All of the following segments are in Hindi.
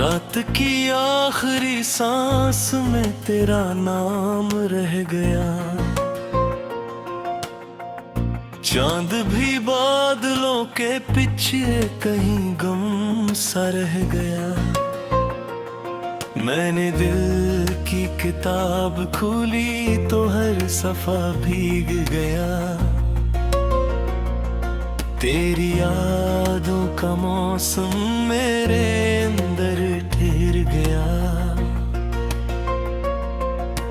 रात की आखिरी सांस में तेरा नाम रह गया। चांद भी बादलों के पीछे कहीं गम सा रह गया। मैंने दिल की किताब खोली तो हर सफा भीग गया। तेरी यादों का मौसम मेरे अंदर ठहर गया।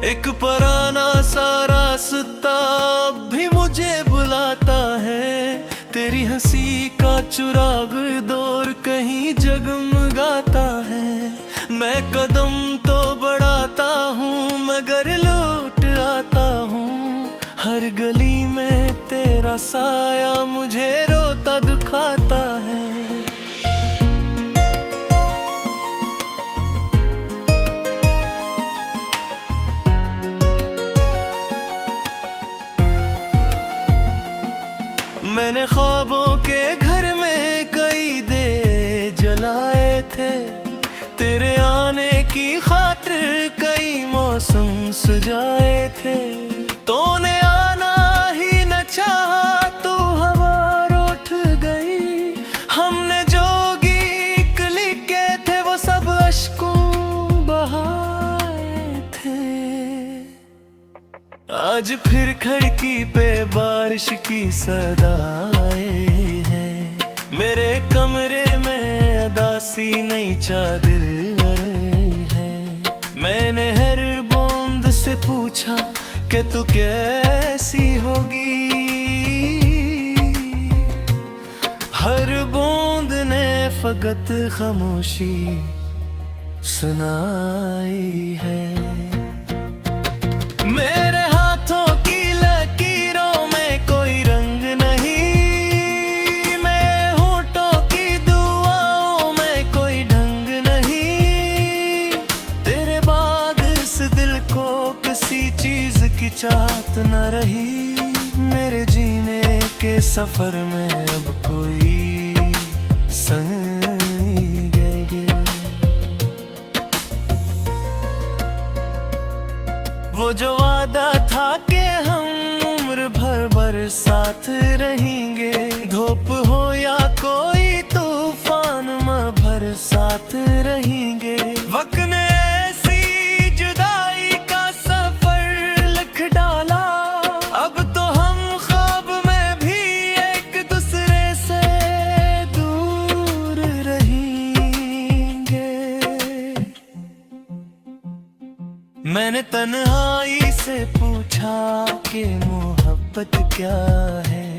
एक पुराना सा रास्ता भी मुझे बुलाता है। तेरी हंसी का चिराग दूर कहीं जगमगाता है। मैं कदम तो बढ़ाता हूँ मगर लौट आता हूँ। हर गली में तेरा साया मुझे रोता दुखाता है। मैंने ख्वाबों के घर में कई दे जलाए थे। तेरे आने की खातिर कई मौसम सजाए थे। तूने आना ही न चाहा तो हवा रूठ गई। हमने जो गीत लिखे थे वो सब अश्कों बहाए थे। आज फिर खिड़की पे बारिश की सदाएं हैं। मेरे कमरे में अदासी नई चादर है। मैंने हर बूंद से पूछा कि तू कैसी होगी। हर बूंद ने फकत खामोशी सुनाई है। मेरे हाथों की लकीरों में कोई रंग नहीं। मैं होठों की दुआओं में कोई ढंग नहीं। तेरे बाद इस दिल को किसी चीज की चाहत न रही। मेरे जीने के सफर में अब कोई संग गए। वो जो वादा था कि हम उम्र भर साथ रहेंगे। धूप हो या कोई तूफान माँ भर साथ रहेंगे। वक्त ने ऐसी जुदाई का सफर लिख डाला। अब तो हम ख्वाब में भी एक दूसरे से दूर रहेंगे। मैंने तन्हाई से पूछा कि मोहब्बत क्या है।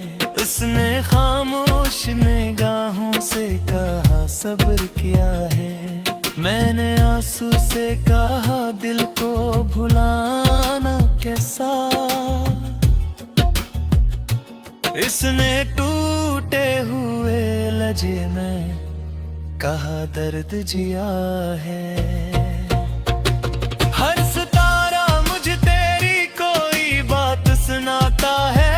उसने खामोश निगाहों से कहा सब्र क्या है। मैंने आंसू से कहा दिल को भुलाना कैसा। इसने टूटे हुए लजे में कहा दर्द जिया है। हर सितारा मुझे तेरी कोई बात सुनाता है।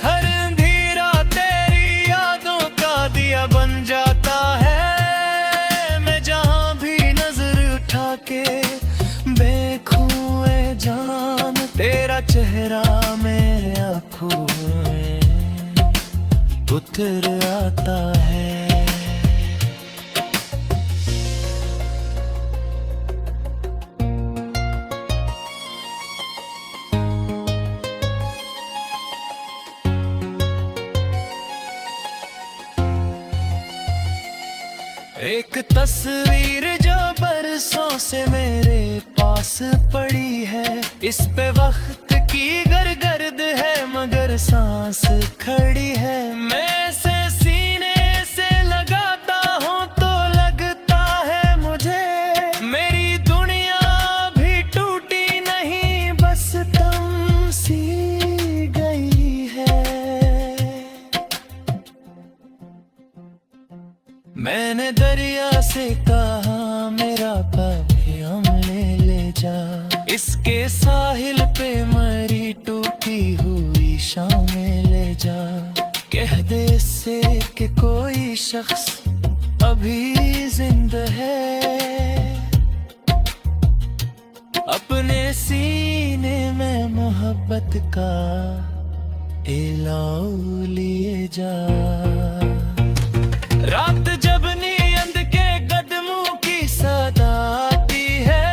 हर अंधेरा तेरी यादों का दिया बन जाता है। मैं जहाँ भी नजर उठा के देखूं ए जान तेरा चेहरा मेरे आँखों में उतर आता है। एक तस्वीर जो बरसों से मेरे पास पड़ी है। इस पे वक्त की गर्द है मगर सांस खड़ी है। मैं से सीने से लगाता हूँ तो लगता है मुझे मेरी दुनिया भी टूटी नहीं बस तम सी गई है। मैंने दरिया से कहा मेरा पैगाम ले जा। इसके साहिल पे मरी टूटी हुई शामें ले जा। कह दे इससे कि कोई शख्स अब भी जिंदा है, अपने सीने में मोहब्बत का इलाऊ लिए जा। रात जब नींद के कदमों की सदा आती है,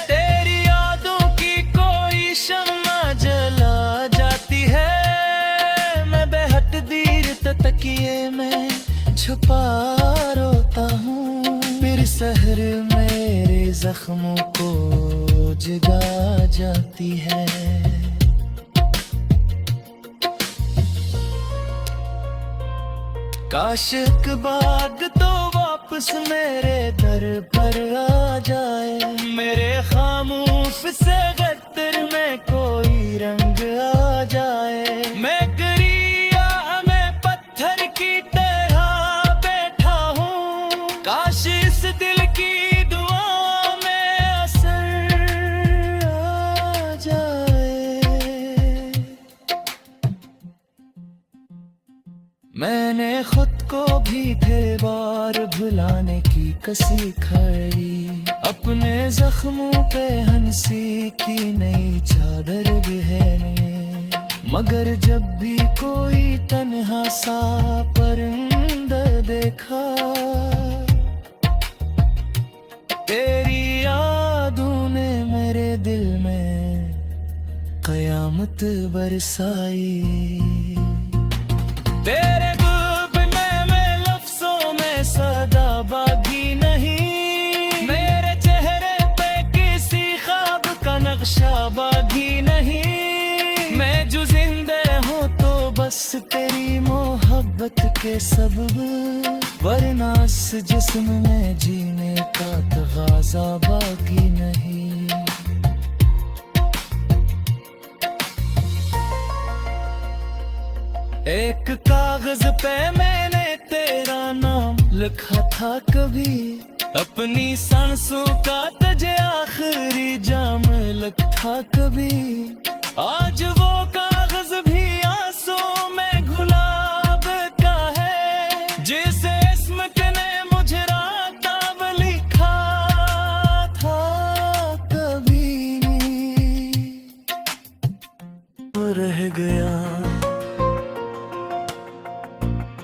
तेरी यादों की कोई शम्मा जला जाती है। मैं बेहद देर तकिए में छुपा रोता हूँ, फिर सहर मेरे जख्मों को जगा जाती है। काश एक बात तो वापस मेरे दर पर आ जाए, मेरे खामोश से गत्तर में कोई रंग आ जाए। मैं गरिया में पत्थर की तरह बैठा हूँ, काश इस दिल की दुआ में असर आ जाए। मैंने खुद को भी थे बार भुलाने की कसी खड़ी, अपने जख्मों पे हंसी की नई चादर बिखेरने। मगर जब भी कोई तन्हा सा परिंदा देखा, तेरी यादों ने मेरे दिल में कयामत बरसाई। तेरे मैं लफ्जों में सदा बागी नहीं, मेरे चेहरे पे किसी ख्वाब का नक्शा बागी नहीं। मैं जो जिंदा हूँ तो बस तेरी मोहब्बत के सबब, वरना इस जिस्म में जीने का तगाजा बाकी नहीं। एक कागज पे मैंने तेरा नाम लिखा था कभी, अपनी सांसों का तुझे आखिरी जाम लगता कभी। आज वो कागज भी आंसू में गुलाब का है, जिसे इस्मत ने मुझे राताब लिखा था कभी। रह गया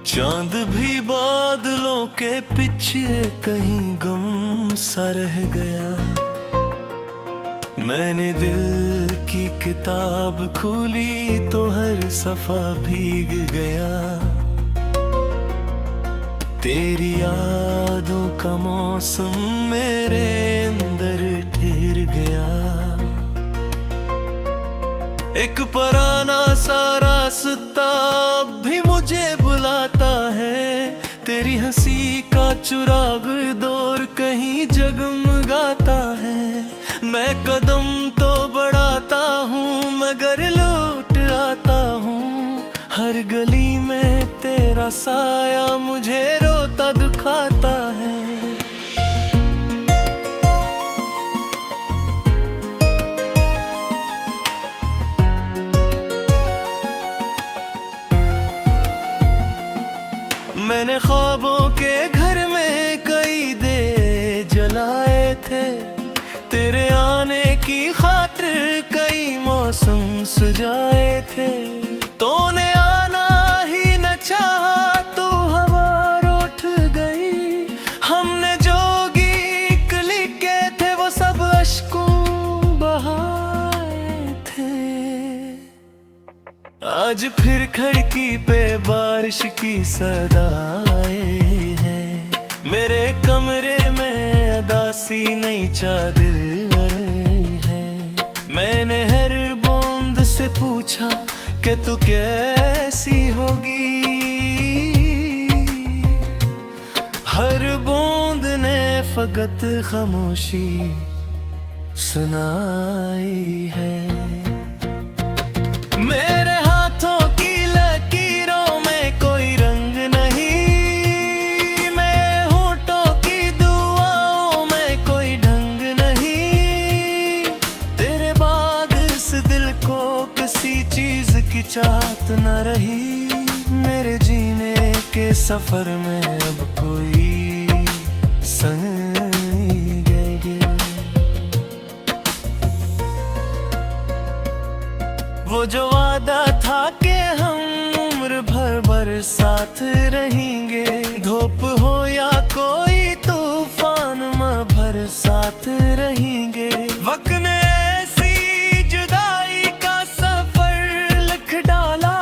चांद भी बादलों के पीछे कहीं गम सा रह गया। मैंने दिल की किताब खोली तो हर सफा भीग गया। तेरी यादों का मौसम मेरे अंदर ठहर गया। एक पुराना सा रास्ता भी मुझे बुलाता है, तेरी हंसी का चुराग दूर कहीं जगमगाता है। मैं कदम तो बढ़ाता हूँ मगर लौट आता हूँ, हर गली में तेरा साया मुझे रोता दुखाता है। मैंने ख्वाबों के घर में कई दे जलाए थे, तेरे आने की खातिर कई मौसम सजाए थे। तूने आना ही न चाहा तो हवा रूठ गई, हमने जो गीत लिखे थे वो सब अश्कों बहाए थे। आज फिर खिड़की पे बारिश की सदाएं हैं, मेरे कमरे में अदासी नई चादर है। मैंने हर बूंद से पूछा कि तू कैसी होगी, हर बूंद ने फकत खामोशी सुनाई है। मेरे हाथों की लकीरों में कोई रंग नहीं, मैं होठों की दुआओं में कोई ढंग नहीं। तेरे बाद इस दिल को किसी चीज की चाहत न रही, मेरे जीने के सफर में अब कोई वो जो वादा था कि हम उम्र भर साथ रहेंगे, धूप हो या कोई तूफान माह भर साथ रहेंगे। वक्त ने ऐसी जुदाई का सफर लिख डाला,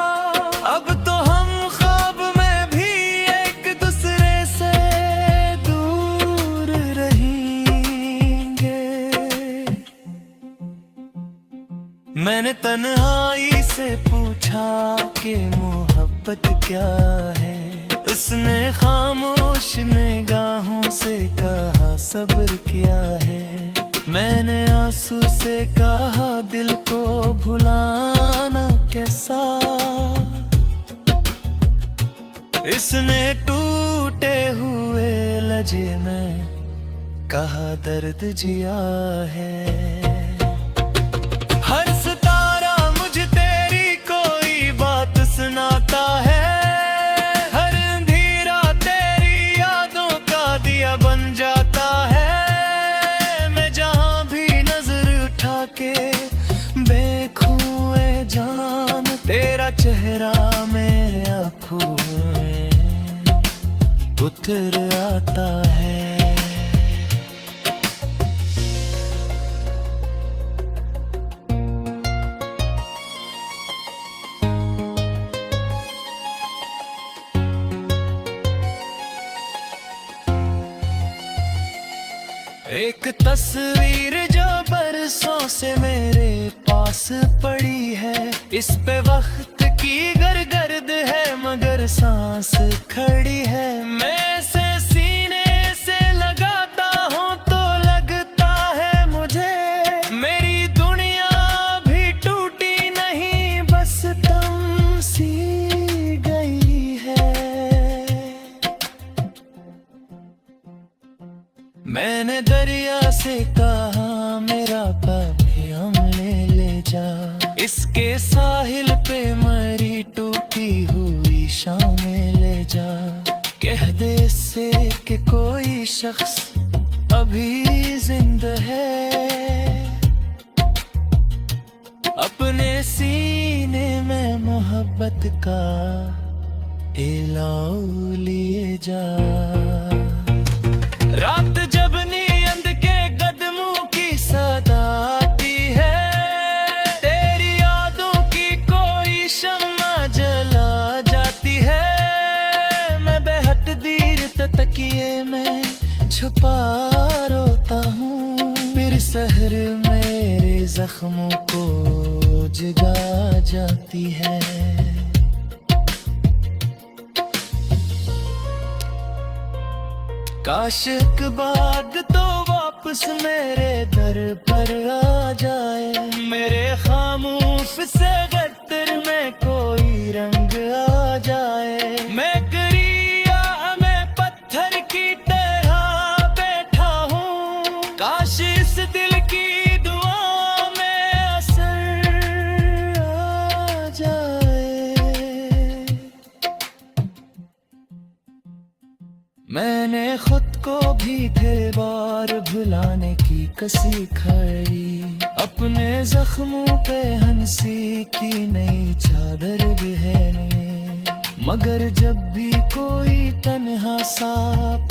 अब तो हम ख्वाब में भी एक दूसरे से दूर रहेंगे। मैंने तन्हाई से पूछा कि मोहब्बत क्या है, उसने खामोश निगाहों से कहा सब्र क्या है। मैंने आंसू से कहा दिल को भुलाना कैसा, इसने टूटे हुए लजे में कहा दर्द जिया है। हर सितारा मुझे तेरी कोई बात सुनाता है, हर अंधेरा तेरी यादों का दिया बन जाता है। मैं जहां भी नजर उठा के देखूं ए जान, तेरा चेहरा मेरे आँखों में उतर आता है। एक तस्वीर जो बरसों से मेरे पास पड़ी है, इस पे वक्त की गर्द है मगर सांस खड़ी है। मैं इसे सीने से लगाता हूँ तो लगता है मुझे मेरी दुनिया भी टूटी नहीं, बस तम सी गई है। मैंने दरिया से कहा मेरा पैगाम ले जा, इसके साहिल पे मरी टूटी हुई शामें ले जा। कह दे इससे कि कोई शख्स अभी जिंदा है, अपने सीने में मोहब्बत का इलाऊ लिए जा। रात जब नींद के कदमों की सदा आती है, तेरी यादों की कोई शम्मा जला जाती है। मैं बेहद देर तकिए में छुपा रोता हूँ, फिर सहर मेरे जख्मों को जगा जाती है। काश एक बात तो वापस मेरे दर पर आ जाए, मेरे खामोश से गत्तर में कोई रंग आ जाए। मैं गरिया में पत्थर की तरह बैठा हूँ, काश इस दिल की दुआ में असर आ जाए। मैंने खुद को भी थे बार भुलाने की कसी खाई, अपने जख्मों पे हंसी की नई चादर बिखेरी। मगर जब भी कोई तन्हा सा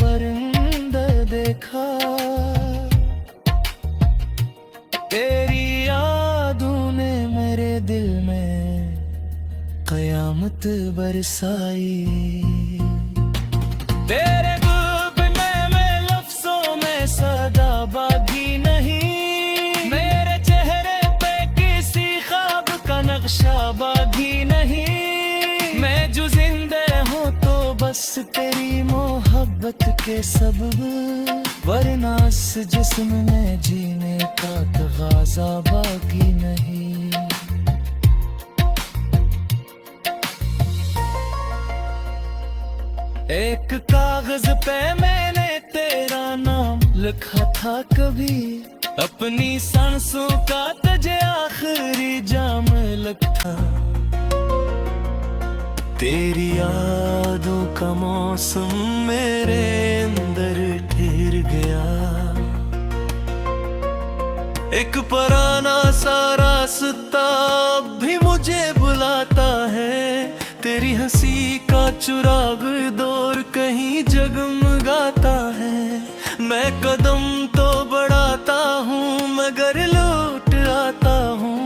परिंदा देखा, तेरी यादों ने मेरे दिल में कयामत बरसाई। तेरे डूबने में लफ्जों में सदा बागी नहीं, मेरे चेहरे पे किसी ख्वाब का नक्शा बागी नहीं। मैं जो जिंदा हूँ तो बस तेरी मोहब्बत के सबब, वरना इस जिस्म में जीने का तगाजा बाकी नहीं। एक कागज पे मैंने तेरा नाम लिखा था कभी, अपनी सांसों का तुझे आखिरी जाम लगता। तेरी यादों का मौसम मेरे अंदर ठहर गया, एक पुराना सा रास्ता भी है। तेरी हंसी का चुराग दूर कहीं जगमगाता है। मैं कदम तो बढ़ाता हूँ मगर लौट आता हूँ।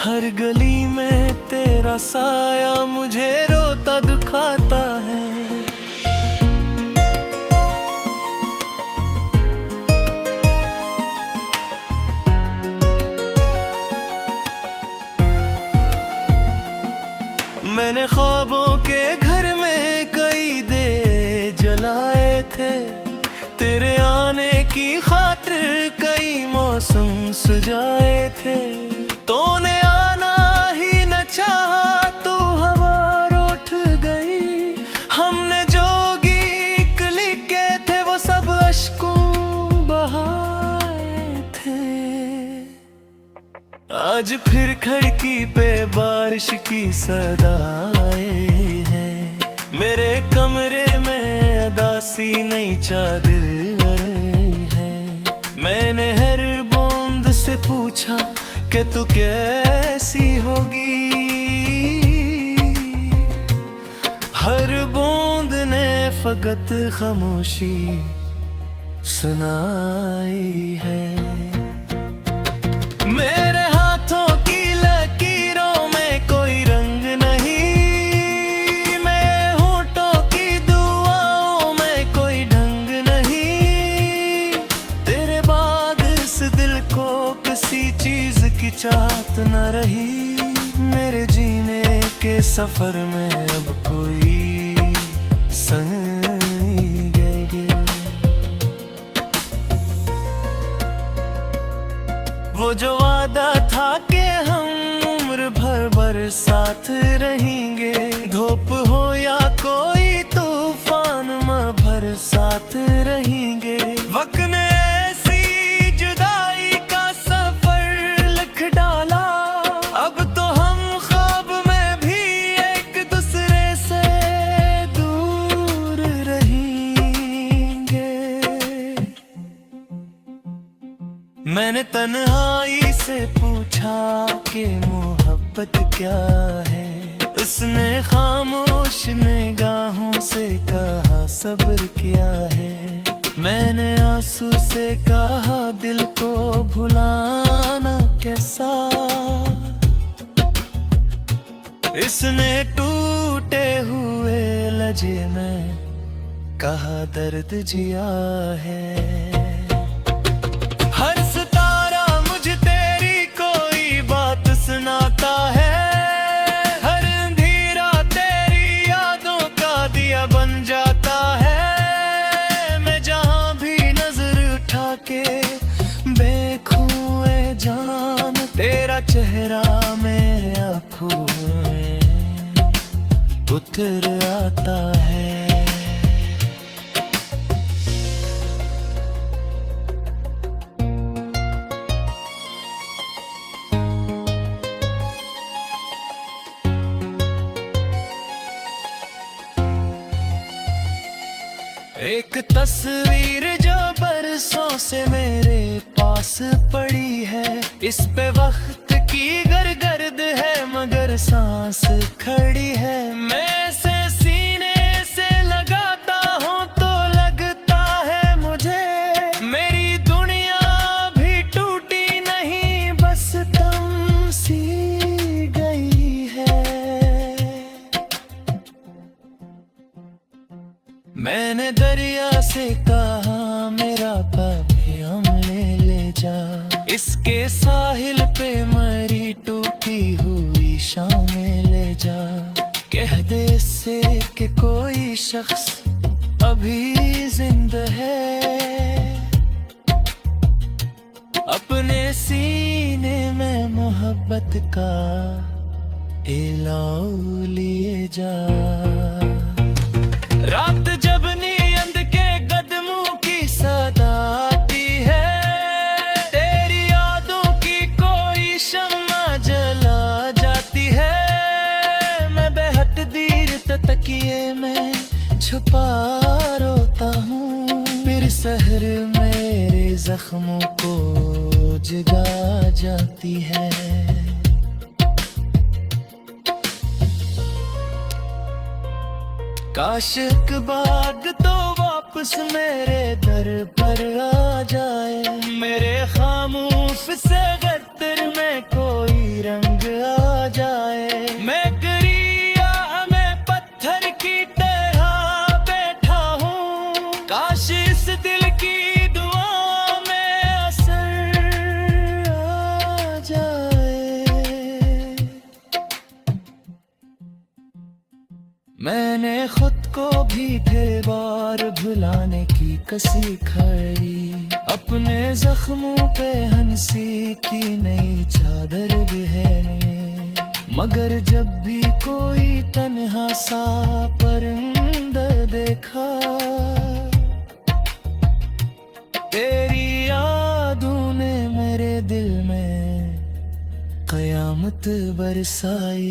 हर गली में तेरा साया मुझे रोता दुखाता है। मैंने ख्वाबों के घर में कई दे जलाए थे। तेरे आने की खातिर कई मौसम सजाए थे। तूने आना ही न चाहा तो हवा रूठ गई। हमने जो गीत लिखे थे वो सब अश्कों बहाए थे। आज फिर खिड़की पे बारिश की सदाएं हैं। मेरे कमरे में अदासी नई चादर है। मैंने हर बूंद से पूछा कि तू कैसी होगी। हर बूंद ने फकत खामोशी सुनाई है। मेरे हाथों की लकीरों में कोई रंग नहीं। मेरे होठों की दुआओं में कोई ढंग नहीं। तेरे बाद इस दिल को किसी चीज की चाहत न रही। मेरे जीने के सफर में अब कोई संग गए। वो जो वादा था कि हम उम्र भर साथ रहेंगे। धूप हो या कोई तूफान माँ भर साथ रहेंगे। वक्त ने ऐसी जुदाई का सफर लिख डाला। अब तो हम ख्वाब में भी एक दूसरे से दूर रहेंगे। मैंने तन्हाई से पूछा कि मोहब्बत क्या है। उसने खामोश निगाहों से कहा सब्र क्या है। मैंने आंसू से कहा दिल को भुलाना कैसा। इसने टूटे हुए लजे में कहा दर्द जिया है। हर सितारा मुझे तेरी कोई बात सुनाता है। हर अंधेरा तेरी यादों का दिया बन जाता है। मैं जहां भी नजर उठा के देखूं ए जान तेरा चेहरा मेरे आँखों में उतर आता है। एक तस्वीर जो बरसों से मेरे पास पड़ी है। इस पे वक्त की गर्द है मगर सांस खड़ी है। मैं से सीने से लगाता हूँ तो लगता है मुझे मेरी दुनिया भी टूटी नहीं बस थम सी गई है। मैंने दरिया से कहा मेरा पापी हम ले जा। इसके साहिल पे मरी टूटी हुई शामें ले जा। कह दे इससे कि कोई शख्स अभी जिंदा है। अपने सीने में मोहब्बत का इलाऊ लिए जा। रात जब नींद के कदमों की सदा आती है। तेरी यादों की कोई शम्मा जला जाती है। मैं बेहद देर तकिए में छुपा रोता हूँ। फिर सहर मेरे जख्मों को जगा जाती है। काश एक बात तो वापस मेरे दर पर आ जाए, मेरे खामोश से गद्दर में कोई रंग आ जाए। मैं गरिया में पत्थर की तरह बैठा हूँ, काश इस दिल की दुआ में असर आ जाए। मैंने खुद को भी ढेर बार भुलाने की कसी खाई, अपने जख्मों पे हंसी की नई चादर बिखेरी, मगर जब भी कोई तन्हा सा परिंदा देखा, तेरी यादों ने मेरे दिल में कयामत बरसाई।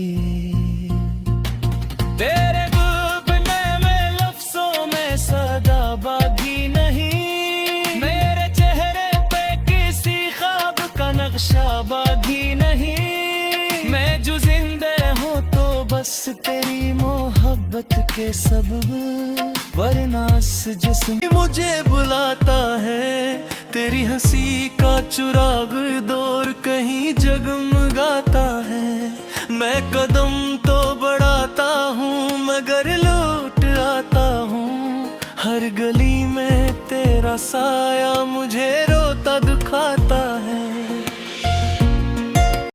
तेरे गुलबने में लफ्जों में सदा बागी नहीं, मेरे चेहरे पे किसी ख्वाब का नक्शा बागी नहीं। मैं जो जिंदा हूँ तो बस तेरी मोहब्बत के सबब, वरना इस जिस्म मुझे बुलाता है। तेरी हंसी का चुराग दूर कहीं जगमगाता है, मैं कदम तो बढ़ाता हूँ मगर लौट आता हूँ। हर गली में तेरा साया मुझे रोता दुखाता है।